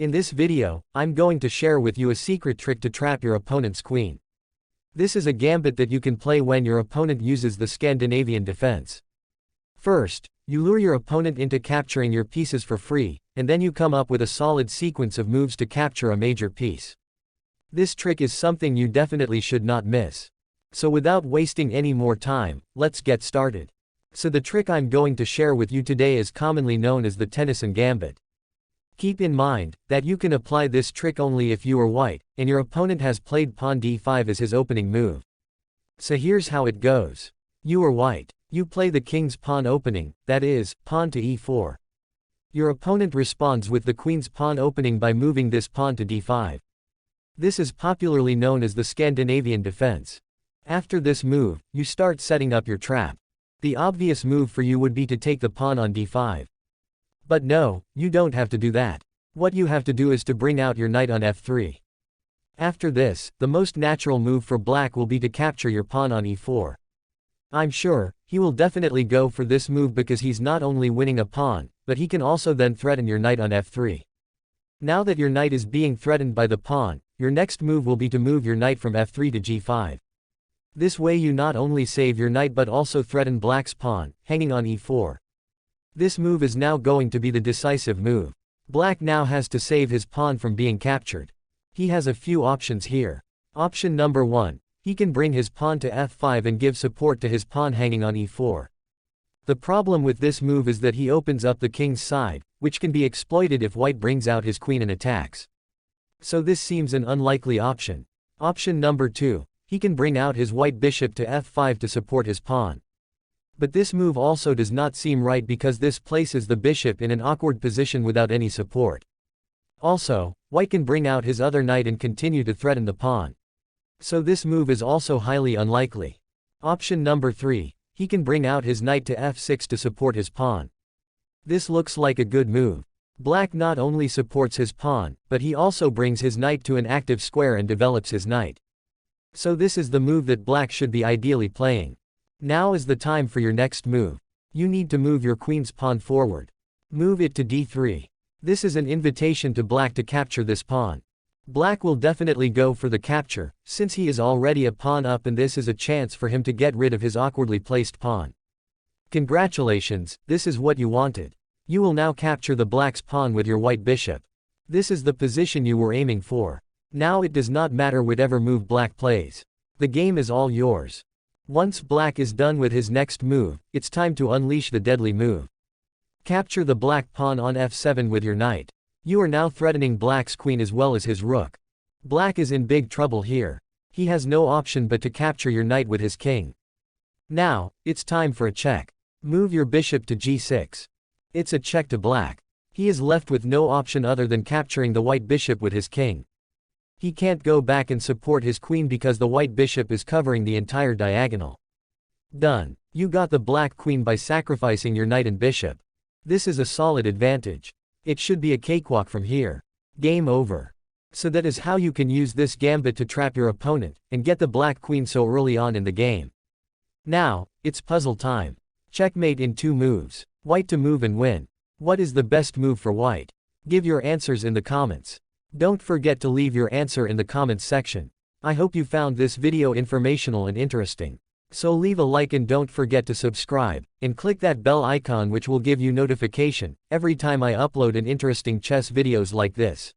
In this video, I'm going to share with you a secret trick to trap your opponent's queen. This is a gambit that you can play when your opponent uses the Scandinavian defense. First, you lure your opponent into capturing your pieces for free, and then you come up with a solid sequence of moves to capture a major piece. This trick is something you definitely should not miss. So without wasting any more time, let's get started. So the trick I'm going to share with you today is commonly known as the Tennison Gambit. Keep in mind that you can apply this trick only if you are white, and your opponent has played pawn d5 as his opening move. So here's how it goes. You are white. You play the king's pawn opening, that is, pawn to e4. Your opponent responds with the queen's pawn opening by moving this pawn to d5. This is popularly known as the Scandinavian defense. After this move, you start setting up your trap. The obvious move for you would be to take the pawn on d5. But no, you don't have to do that. What you have to do is to bring out your knight on f3. After this, the most natural move for black will be to capture your pawn on e4. I'm sure he will definitely go for this move because he's not only winning a pawn, but he can also then threaten your knight on f3. Now that your knight is being threatened by the pawn, your next move will be to move your knight from f3 to g5. This way you not only save your knight but also threaten black's pawn, hanging on e4. This move is now going to be the decisive move. Black now has to save his pawn from being captured. He has a few options here. Option number 1. He can bring his pawn to f5 and give support to his pawn hanging on e4. The problem with this move is that he opens up the king's side, which can be exploited if white brings out his queen and attacks. So this seems an unlikely option. Option number 2. He can bring out his white bishop to f5 to support his pawn. But this move also does not seem right because this places the bishop in an awkward position without any support. Also, white can bring out his other knight and continue to threaten the pawn. So this move is also highly unlikely. Option number 3. He can bring out his knight to f6 to support his pawn. This looks like a good move. Black not only supports his pawn, but he also brings his knight to an active square and develops his knight. So this is the move that black should be ideally playing. Now is the time for your next move. You need to move your queen's pawn forward. Move it to d3. This is an invitation to black to capture this pawn. Black will definitely go for the capture, since he is already a pawn up and this is a chance for him to get rid of his awkwardly placed pawn. Congratulations, this is what you wanted. You will now capture the black's pawn with your white bishop. This is the position you were aiming for. Now it does not matter whatever move black plays. The game is all yours. Once black is done with his next move, it's time to unleash the deadly move. Capture the black pawn on f7 with your knight. You are now threatening black's queen as well as his rook. Black is in big trouble here. He has no option but to capture your knight with his king. Now, it's time for a check. Move your bishop to g6. It's a check to black. He is left with no option other than capturing the white bishop with his king. He can't go back and support his queen because the white bishop is covering the entire diagonal. Done. You got the black queen by sacrificing your knight and bishop. This is a solid advantage. It should be a cakewalk from here. Game over. So that is how you can use this gambit to trap your opponent, and get the black queen so early on in the game. Now, it's puzzle time. Checkmate in 2 moves. White to move and win. What is the best move for white? Give your answers in the comments. Don't forget to leave your answer in the comments section. I hope you found this video informational and interesting. So leave a like and don't forget to subscribe, and click that bell icon which will give you notification every time I upload an interesting chess videos like this.